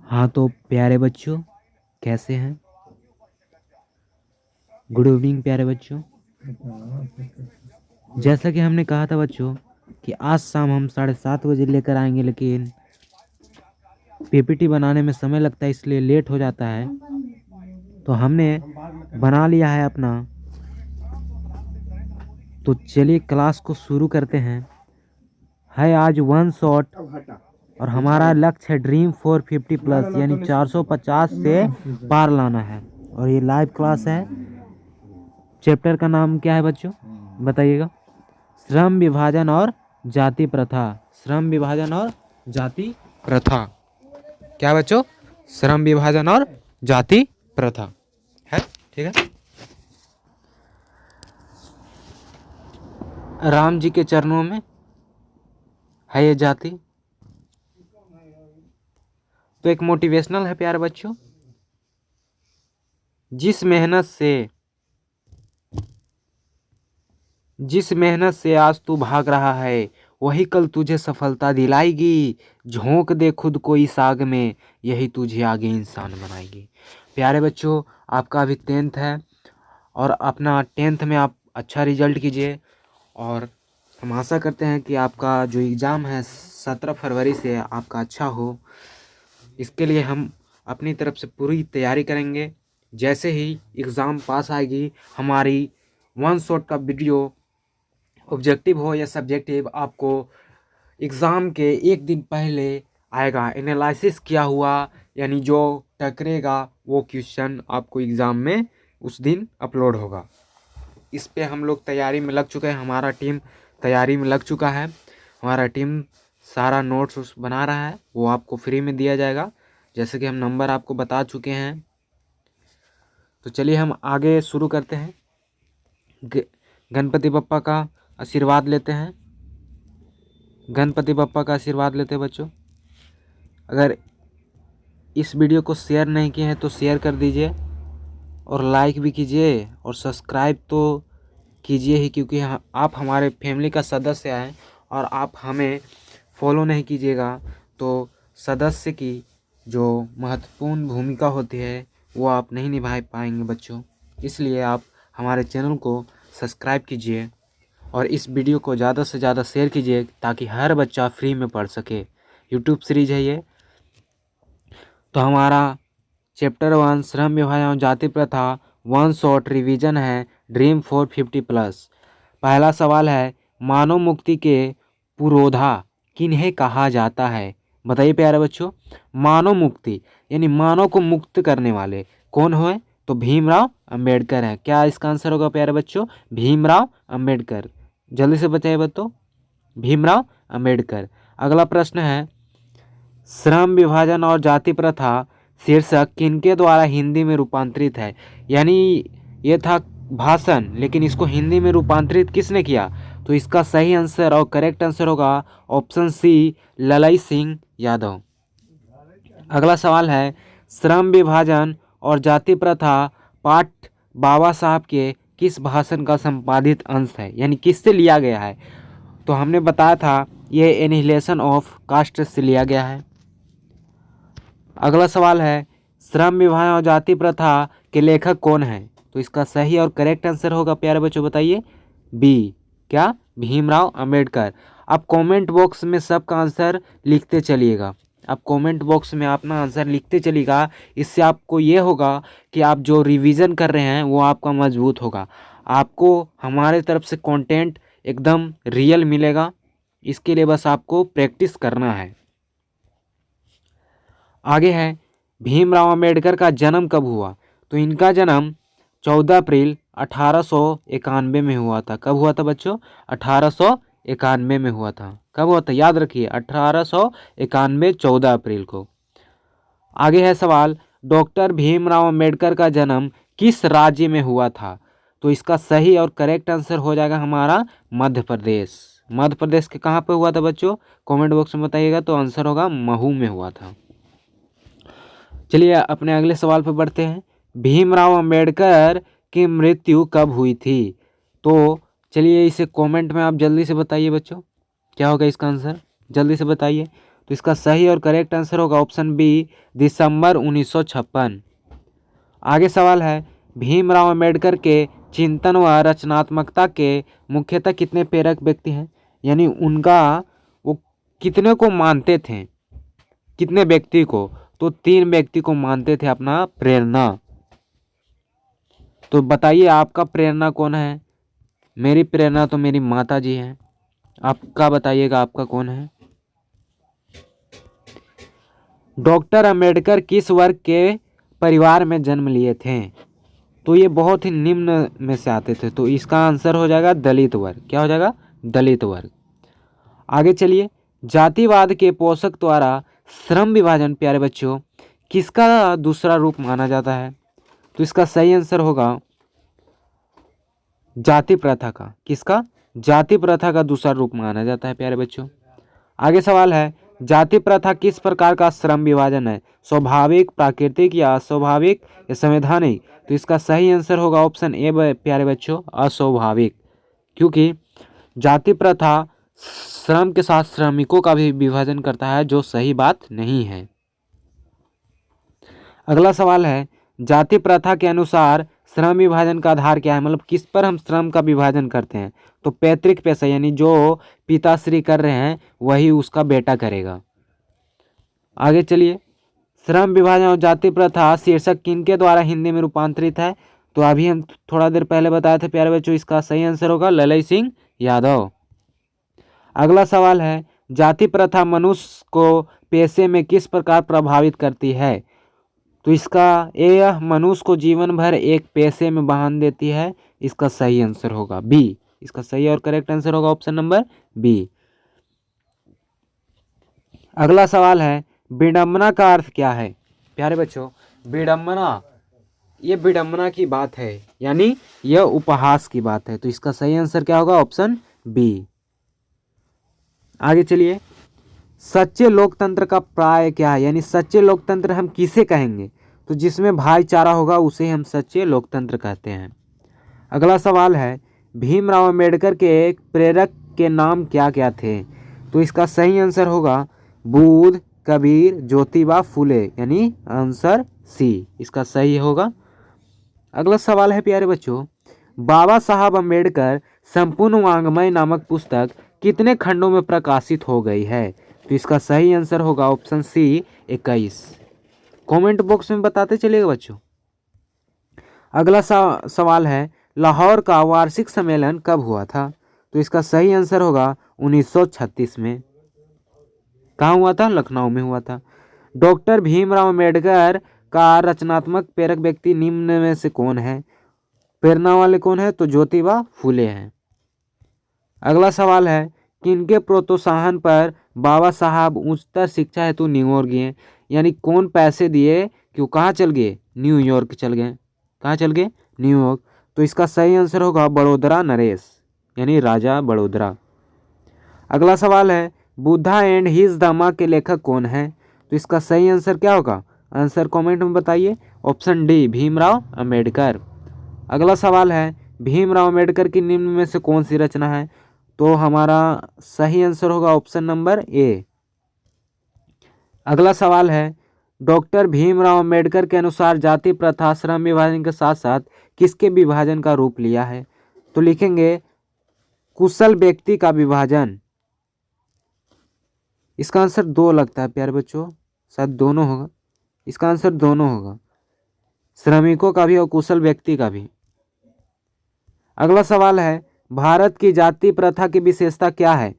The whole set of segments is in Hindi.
हाँ तो प्यारे बच्चों, कैसे हैं? गुड इवनिंग प्यारे बच्चों। जैसा कि हमने कहा था बच्चों कि आज शाम हम 7:30 बजे लेकर आएंगे, लेकिन पीपीटी बनाने में समय लगता है इसलिए लेट हो जाता है। तो हमने बना लिया है अपना। तो चलिए क्लास को शुरू करते हैं। है आज वन शॉट और हमारा लक्ष्य है ड्रीम 450+ यानी 450 से पार लाना है। और ये लाइव क्लास है। चैप्टर का नाम क्या है बच्चों, बताइएगा? श्रम विभाजन और जाति प्रथा। श्रम विभाजन और जाति प्रथा। क्या बच्चों? श्रम विभाजन और जाति प्रथा है। ठीक है। राम जी के चरणों में है ये जाति। तो एक मोटिवेशनल है प्यारे बच्चों। जिस मेहनत से आज तू भाग रहा है वही कल तुझे सफलता दिलाएगी। झोंक दे खुद को इस आग में, यही तुझे आगे इंसान बनाएगी। प्यारे बच्चों, आपका अभी 10th है और अपना 10th में आप अच्छा रिजल्ट कीजिए। और हम आशा करते हैं कि आपका जो एग्ज़ाम है 17 फरवरी से आपका अच्छा हो। इसके लिए हम अपनी तरफ से पूरी तैयारी करेंगे। जैसे ही एग्ज़ाम पास आएगी, हमारी वन शॉट का वीडियो ऑब्जेक्टिव हो या सब्जेक्टिव आपको एग्ज़ाम के एक दिन पहले आएगा। एनालिसिस किया हुआ यानी जो टकरेगा वो क्वेश्चन आपको एग्ज़ाम में उस दिन अपलोड होगा। इस पे हम लोग तैयारी में लग चुके हैं। हमारा टीम तैयारी में लग चुका है। हमारा टीम सारा नोट्स बना रहा है, वो आपको फ्री में दिया जाएगा, जैसे कि हम नंबर आपको बता चुके हैं। तो चलिए हम आगे शुरू करते हैं। गणपति बप्पा का आशीर्वाद लेते हैं। गणपति बप्पा का आशीर्वाद लेते हैं बच्चों। अगर इस वीडियो को शेयर नहीं किए हैं तो शेयर कर दीजिए और लाइक भी कीजिए और सब्सक्राइब तो कीजिए ही, क्योंकि आप हमारे फैमिली का सदस्य हैं और आप हमें फॉलो नहीं कीजिएगा तो सदस्य की जो महत्वपूर्ण भूमिका होती है वो आप नहीं निभा पाएंगे बच्चों। इसलिए आप हमारे चैनल को सब्सक्राइब कीजिए और इस वीडियो को ज़्यादा से ज़्यादा शेयर कीजिए ताकि हर बच्चा फ्री में पढ़ सके। यूट्यूब सीरीज है ये। तो हमारा चैप्टर 1 श्रम विभाजन और जाति प्रथा वन शॉट रिवीजन है ड्रीम 450+। पहला सवाल है, मानव मुक्ति के पुरोधा किन्हें कहा जाता है? बताइए प्यारे बच्चों। मानव मुक्ति यानी मानव को मुक्त करने वाले कौन हुए? तो भीमराव अंबेडकर है। क्या इसका आंसर होगा प्यारे बच्चों? भीमराव अंबेडकर। जल्दी से बताइए बच्चों, भीमराव अंबेडकर। अगला प्रश्न है, श्रम विभाजन और जाति प्रथा शीर्षक किनके द्वारा हिंदी में रूपांतरित है? यानी ये था भाषण, लेकिन इसको हिंदी में रूपांतरित किसने किया? तो इसका सही आंसर और करेक्ट आंसर होगा ऑप्शन सी, ललाई सिंह यादव। अगला सवाल है, श्रम विभाजन और जाति प्रथा पाठ बाबा साहब के किस भाषण का संपादित अंश है, यानी किससे लिया गया है? तो हमने बताया था ये एनिहिलेशन ऑफ कास्ट से लिया गया है। अगला सवाल है, श्रम विभाजन और जाति प्रथा के लेखक कौन है? तो इसका सही और करेक्ट आंसर होगा प्यारे बच्चों, बताइए बी, क्या? भीमराव अंबेडकर। आप कमेंट बॉक्स में सबका आंसर लिखते चलिएगा। आप कमेंट बॉक्स में अपना आंसर लिखते चलिएगा। इससे आपको ये होगा कि आप जो रिवीजन कर रहे हैं वो आपका मजबूत होगा। आपको हमारे तरफ से कंटेंट एकदम रियल मिलेगा। इसके लिए बस आपको प्रैक्टिस करना है। आगे है, भीमराव अंबेडकर का जन्म कब हुआ? तो इनका जन्म 14 अप्रैल 1891 में हुआ था। कब हुआ था बच्चों? 1891 में हुआ था। कब हुआ था? याद रखिए, 1891 14 अप्रैल को। आगे है सवाल, डॉक्टर भीमराव अंबेडकर का जन्म किस राज्य में हुआ था? तो इसका सही और करेक्ट आंसर हो जाएगा हमारा मध्य प्रदेश। मध्य प्रदेश के कहाँ पे हुआ था बच्चों? कमेंट बॉक्स में बताइएगा। तो आंसर होगा महू में हुआ था। चलिए अपने अगले सवाल पर बढ़ते हैं। भीमराव अंबेडकर की मृत्यु कब हुई थी? तो चलिए इसे कमेंट में आप जल्दी से बताइए बच्चों, क्या होगा इसका आंसर? जल्दी से बताइए। तो इसका सही और करेक्ट आंसर होगा ऑप्शन बी, दिसंबर 1956। आगे सवाल है, भीमराव अंबेडकर के चिंतन व रचनात्मकता के मुख्यतः कितने प्रेरक व्यक्ति हैं, यानी उनका वो कितने को मानते थे, कितने व्यक्ति को, तो 3 व्यक्ति को मानते थे अपना प्रेरणा। तो बताइए आपका प्रेरणा कौन है? मेरी प्रेरणा तो मेरी माता जी हैं। आपका बताइएगा आपका कौन है? डॉक्टर अंबेडकर किस वर्ग के परिवार में जन्म लिए थे? तो ये बहुत ही निम्न में से आते थे, तो इसका आंसर हो जाएगा दलित वर्ग। क्या हो जाएगा? दलित वर्ग। आगे चलिए, जातिवाद के पोषक द्वारा श्रम विभाजन प्यारे बच्चों किसका दूसरा रूप माना जाता है? तो इसका सही आंसर होगा जाति प्रथा का। किसका? जाति प्रथा का दूसरा रूप माना जाता है प्यारे बच्चों। आगे सवाल है, जाति प्रथा किस प्रकार का श्रम विभाजन है? स्वाभाविक, प्राकृतिक या अस्वाभाविक या संवैधानिक? तो इसका सही आंसर होगा ऑप्शन ए प्यारे बच्चों, अस्वाभाविक। क्योंकि जाति प्रथा श्रम के साथ श्रमिकों का भी विभाजन करता है, जो सही बात नहीं है। अगला सवाल है, जाति प्रथा के अनुसार श्रम विभाजन का आधार क्या है? मतलब किस पर हम श्रम का विभाजन करते हैं? तो पैतृक पेशा, यानी जो पिताश्री कर रहे हैं वही उसका बेटा करेगा। आगे चलिए, श्रम विभाजन और जाति प्रथा शीर्षक किनके द्वारा हिंदी में रूपांतरित है? तो अभी हम थोड़ा देर पहले बताए थे प्यारे बच्चों, इसका सही आंसर होगा ललई सिंह यादव। अगला सवाल है, जाति प्रथा मनुष्य को पेशे में किस प्रकार प्रभावित करती है? तो इसका यह मनुष्य को जीवन भर एक पेशे में बांध देती है। इसका सही आंसर होगा बी। इसका सही और करेक्ट आंसर होगा ऑप्शन नंबर बी। अगला सवाल है, विडंबना का अर्थ क्या है? प्यारे बच्चों, विडंबना, ये विडंबना की बात है, यानी यह उपहास की बात है। तो इसका सही आंसर क्या होगा? Option B. आगे चलिए, सच्चे लोकतंत्र का प्राय क्या है? यानी सच्चे लोकतंत्र हम किसे कहेंगे? तो जिसमें भाईचारा होगा उसे हम सच्चे लोकतंत्र कहते हैं। अगला सवाल है, भीमराव अंबेडकर के एक प्रेरक के नाम क्या क्या थे? तो इसका सही आंसर होगा बुद्ध, कबीर, ज्योतिबा फुले, यानी आंसर सी इसका सही होगा। अगला सवाल है प्यारे बच्चों, बाबा साहब अंबेडकर संपूर्ण वाङ्मय नामक पुस्तक कितने खंडों में प्रकाशित हो गई है? तो इसका सही आंसर होगा ऑप्शन सी 21। कमेंट बॉक्स में बताते चलिएगा बच्चों। अगला सवाल है, लाहौर का वार्षिक सम्मेलन कब हुआ था? तो इसका सही आंसर होगा 1936 में। कहाँ हुआ था? लखनऊ में हुआ था। डॉक्टर भीमराव अंबेडकर का रचनात्मक प्रेरक व्यक्ति निम्न में से कौन है? प्रेरणा वाले कौन है? तो ज्योतिबा फूले हैं। अगला सवाल है, किनके प्रोत्साहन पर बाबा साहब उच्चतर शिक्षा हेतु न्यूयॉर्क गए? यानी कौन पैसे दिए कि वो कहाँ चल गए? न्यूयॉर्क चल गए। कहाँ चल गए? न्यूयॉर्क। तो इसका सही आंसर होगा बड़ोदरा नरेश, यानी राजा बड़ोदरा। अगला सवाल है, बुद्धा एंड हिज धम्मा के लेखक कौन है? तो इसका सही आंसर क्या होगा? आंसर कमेंट में बताइए। Option D Bhimrao Ambedkar. अगला सवाल है, भीमराव अंबेडकर की निम्न में से कौन सी रचना है? तो हमारा सही आंसर होगा ऑप्शन नंबर ए। अगला सवाल है, डॉक्टर भीमराव अंबेडकर के अनुसार जाति प्रथा श्रम विभाजन के साथ साथ किसके विभाजन का रूप लिया है? तो लिखेंगे कुशल व्यक्ति का विभाजन। इसका आंसर 2 लगता है प्यारे बच्चों, शायद दोनों होगा। इसका आंसर दोनों होगा, श्रमिकों का भी और कुशल व्यक्ति का भी। अगला सवाल है, भारत की जाति प्रथा की विशेषता क्या है?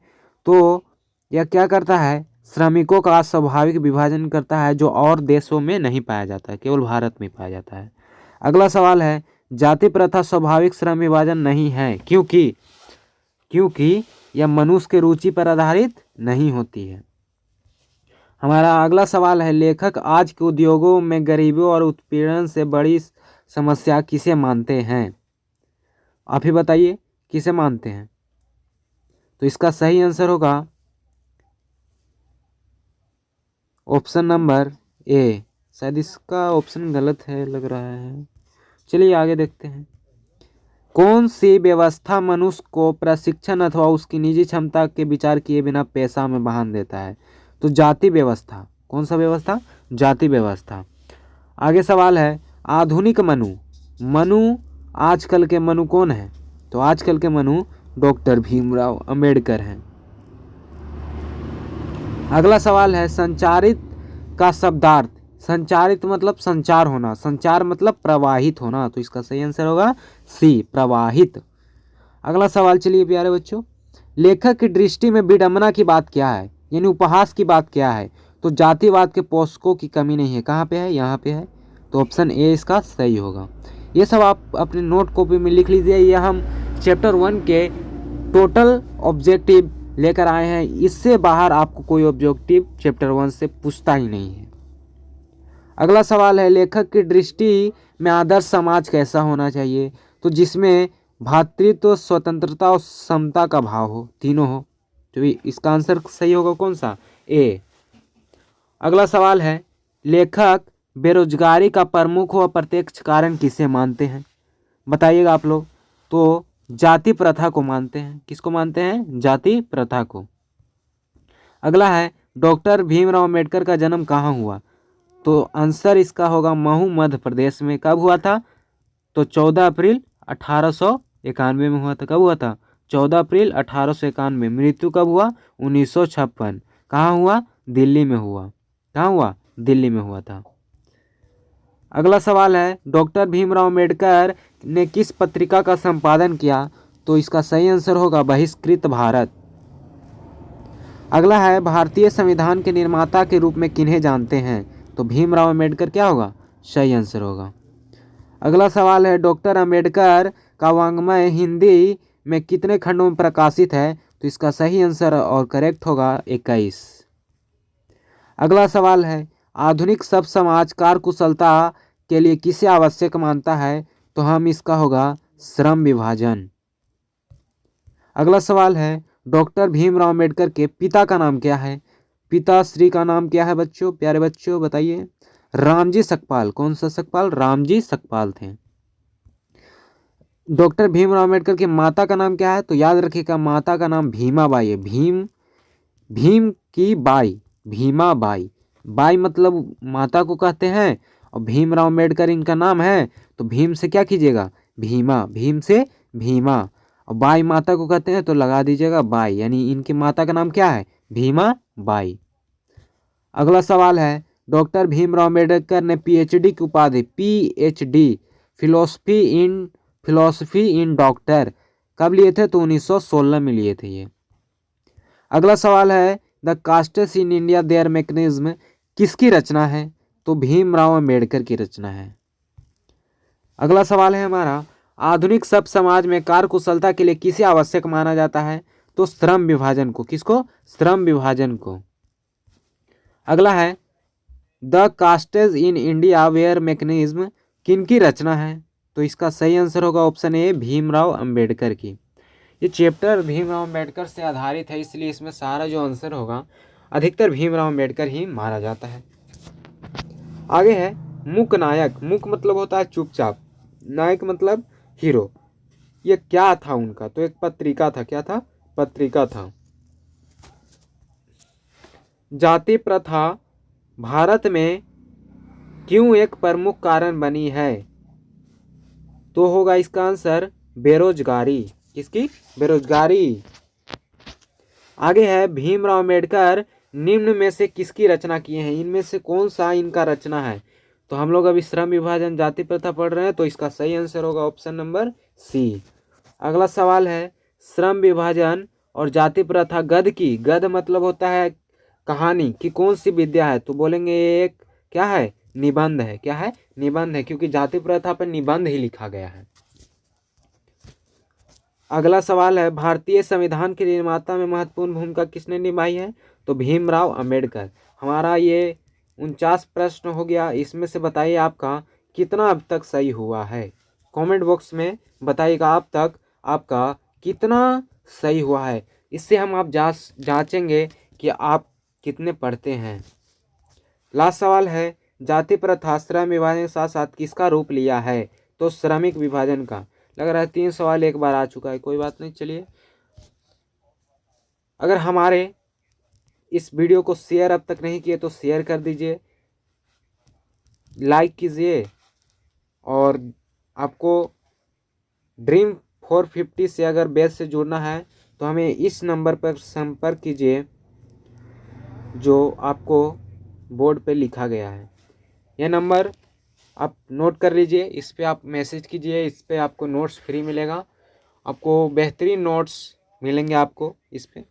तो यह क्या करता है? श्रमिकों का स्वाभाविक विभाजन करता है, जो और देशों में नहीं पाया जाता है, केवल भारत में पाया जाता है। अगला सवाल है, जाति प्रथा स्वाभाविक श्रम विभाजन नहीं है क्योंकि यह मनुष्य के रुचि पर आधारित नहीं होती है। हमारा अगला सवाल है, लेखक आज के उद्योगों में गरीबी और उत्पीड़न से बड़ी समस्या किसे मानते हैं? आप ही बताइए किसे मानते हैं? तो इसका सही आंसर होगा ऑप्शन नंबर ए। शायद इसका ऑप्शन गलत है लग रहा है, चलिए आगे देखते हैं। कौन सी व्यवस्था मनुष्य को प्रशिक्षण अथवा उसकी निजी क्षमता के विचार किए बिना पेशा में बांध देता है? तो जाति व्यवस्था। कौन सा व्यवस्था? जाति व्यवस्था। आगे सवाल है आधुनिक मनु। मनु आजकल के मनु कौन है? तो आजकल के मनु डॉक्टर भीमराव अंबेडकर हैं। अगला सवाल है संचारित का शब्दार्थ। संचारित मतलब संचार होना, संचार मतलब प्रवाहित होना, तो इसका सही आंसर होगा सी, प्रवाहित। अगला सवाल चलिए प्यारे बच्चों, लेखक की दृष्टि में विडंबना की बात क्या है, यानी उपहास की बात क्या है? तो जातिवाद के पोषकों की कमी नहीं है। कहाँ पे है? यहाँ पे है, तो ऑप्शन ए इसका सही होगा। ये सब आप अपने नोट कॉपी में लिख लीजिए। ये हम चैप्टर 1 के टोटल ऑब्जेक्टिव लेकर आए हैं, इससे बाहर आपको कोई ऑब्जेक्टिव चैप्टर 1 से पूछता ही नहीं है। अगला सवाल है लेखक की दृष्टि में आदर्श समाज कैसा होना चाहिए? तो जिसमें भातृत्व, स्वतंत्रता और समता का भाव हो, तीनों हो। तो इसका आंसर सही होगा कौन सा? ए। अगला सवाल है लेखक बेरोजगारी का प्रमुख व प्रत्यक्ष कारण किसे मानते हैं? बताइएगा आप लोग। तो जाति प्रथा को मानते हैं। किसको मानते हैं? जाति प्रथा को। अगला है डॉक्टर भीमराव अंबेडकर का जन्म कहाँ हुआ? तो आंसर इसका होगा महू, मध्य प्रदेश में। कब हुआ था? तो 14 अप्रैल 1891 में हुआ था। कब हुआ था? 14 अप्रैल 1891। मृत्यु कब हुआ? 1956। कहाँ हुआ? दिल्ली में हुआ। कहाँ हुआ? दिल्ली में हुआ था। अगला सवाल है डॉक्टर भीमराव अंबेडकर ने किस पत्रिका का संपादन किया? तो इसका सही आंसर होगा बहिष्कृत भारत। अगला है भारतीय संविधान के निर्माता के रूप में किन्हें जानते हैं? तो भीमराव अंबेडकर क्या होगा? सही आंसर होगा। अगला सवाल है डॉक्टर अंबेडकर का वाङ्मय हिंदी में कितने खंडों में प्रकाशित है? तो इसका सही आंसर और करेक्ट होगा 21। अगला सवाल है आधुनिक सब समाज कार्यकुशलता के लिए किसे आवश्यक मानता है? तो हम इसका होगा श्रम विभाजन। अगला सवाल है डॉक्टर भीमराव अंबेडकर के पिता का नाम क्या है? पिताश्री का नाम क्या है बच्चों? प्यारे बच्चों बताइए। रामजी सकपाल। कौन सा सकपाल? रामजी सकपाल थे। डॉक्टर भीमराव अंबेडकर की माता का नाम क्या है? तो याद रखिएगा माता का नाम भीमाबाई है। भीम की बाई, भीमाबाई। बाई मतलब माता को कहते हैं, और भीमराव अंबेडकर इनका नाम है, तो भीम से क्या कीजिएगा? भीमा, भीम से भीमा, और बाई माता को कहते हैं तो लगा दीजिएगा बाई, यानी इनकी माता का नाम क्या है? भीमा बाई। अगला सवाल है डॉक्टर भीमराव अंबेडकर ने पीएचडी की उपाधि, पीएचडी फिलोसफी इन डॉक्टर कब लिए थे? तो 1916 में लिए थे ये। अगला सवाल है the castes in India there mechanism किसकी रचना है? तो भीमराव अंबेडकर की रचना है। अगला सवाल है हमारा आधुनिक सब समाज में कार्यकुशलता के लिए किसे आवश्यक माना जाता है? तो श्रम विभाजन को। किसको? श्रम विभाजन को। अगला है the castes in India where mechanism किनकी रचना है? तो इसका सही आंसर होगा ऑप्शन ए, भीमराव अंबेडकर की। ये चैप्टर भीमराव अंबेडकर से आधारित है, इसलिए इसमें सारा जो आंसर होगा अधिकतर भीमराव अंबेडकर ही माना जाता है। आगे है मूक नायक। मूक मतलब होता है चुपचाप, नायक मतलब हीरो। ये क्या था उनका? तो एक पत्रिका था। क्या था? पत्रिका था। जाति प्रथा भारत में क्यों एक प्रमुख कारण बनी है? तो होगा इसका आंसर बेरोजगारी। किसकी? बेरोजगारी। आगे है भीमराव अंबेडकर निम्न में से किसकी रचना किए हैं? इनमें से कौन सा इनका रचना है? तो हम लोग अभी श्रम विभाजन, जाति प्रथा पढ़ रहे हैं, तो इसका सही आंसर होगा ऑप्शन नंबर सी। अगला सवाल है श्रम विभाजन और जाति प्रथा गद्य की, गद्य मतलब होता है कहानी, की कौन सी विद्या है? तो बोलेंगे एक क्या है? निबंध है। क्या है? निबंध है, क्योंकि जाति प्रथा पर निबंध ही लिखा गया है। अगला सवाल है भारतीय संविधान के निर्माता में महत्वपूर्ण भूमिका किसने निभाई है? तो भीमराव अंबेडकर। हमारा ये 49 प्रश्न हो गया। इसमें से बताइए आपका कितना अब तक सही हुआ है? कमेंट बॉक्स में बताइएगा अब तक आपका कितना सही हुआ है। इससे हम आप जांचेंगे कि आप कितने पढ़ते हैं। लास्ट सवाल है जाति प्रथा श्रम विभाजन के साथ साथ किसका रूप लिया है? तो श्रमिक विभाजन का। लग रहा है 3 सवाल एक बार आ चुका है, कोई बात नहीं। चलिए, अगर हमारे इस वीडियो को शेयर अब तक नहीं किए तो शेयर कर दीजिए, लाइक कीजिए। और आपको ड्रीम 450 से अगर बैच से जुड़ना है तो हमें इस नंबर पर संपर्क कीजिए जो आपको बोर्ड पे लिखा गया है। यह नंबर आप नोट कर लीजिए, इस पे आप मैसेज कीजिए, इस पे आपको नोट्स फ्री मिलेगा, आपको बेहतरीन नोट्स मिलेंगे आपको इस पे।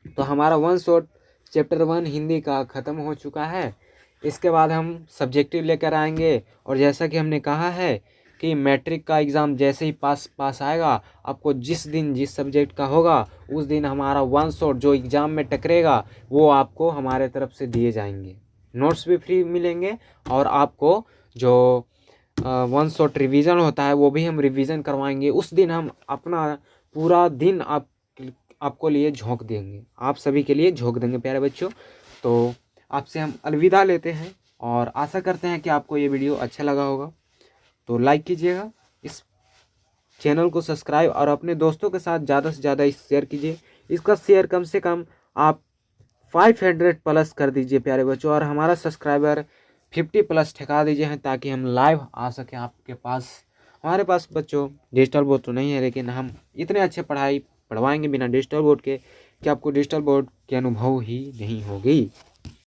तो हमारा वन शॉट चैप्टर 1 हिंदी का ख़त्म हो चुका है। इसके बाद हम सब्जेक्टिव लेकर आएंगे। और जैसा कि हमने कहा है कि मैट्रिक का एग्ज़ाम जैसे ही पास आएगा, आपको जिस दिन जिस सब्जेक्ट का होगा उस दिन हमारा वन शॉट जो एग्ज़ाम में टकरेगा वो आपको हमारे तरफ से दिए जाएंगे। नोट्स भी फ्री मिलेंगे और आपको जो वन शॉट रिवीजन होता है वो भी हम रिवीजन करवाएंगे। उस दिन हम अपना पूरा दिन आपको लिए झोंक देंगे, आप सभी के लिए झोंक देंगे प्यारे बच्चों। तो आपसे हम अलविदा लेते हैं और आशा करते हैं कि आपको ये वीडियो अच्छा लगा होगा। तो लाइक कीजिएगा, इस चैनल को सब्सक्राइब और अपने दोस्तों के साथ ज़्यादा से ज़्यादा शेयर कीजिए। इसका शेयर कम से कम आप 500 प्लस कर दीजिए प्यारे बच्चों, और हमारा सब्सक्राइबर 50 प्लस ठेका दीजिए हैं ताकि हम लाइव आ सकें आपके पास। हमारे पास बच्चों डिजिटल बोर्ड तो नहीं है, लेकिन हम इतने अच्छे पढ़ाई पढ़वाएंगे बिना डिजिटल बोर्ड के कि आपको डिजिटल बोर्ड के अनुभव ही नहीं होगी।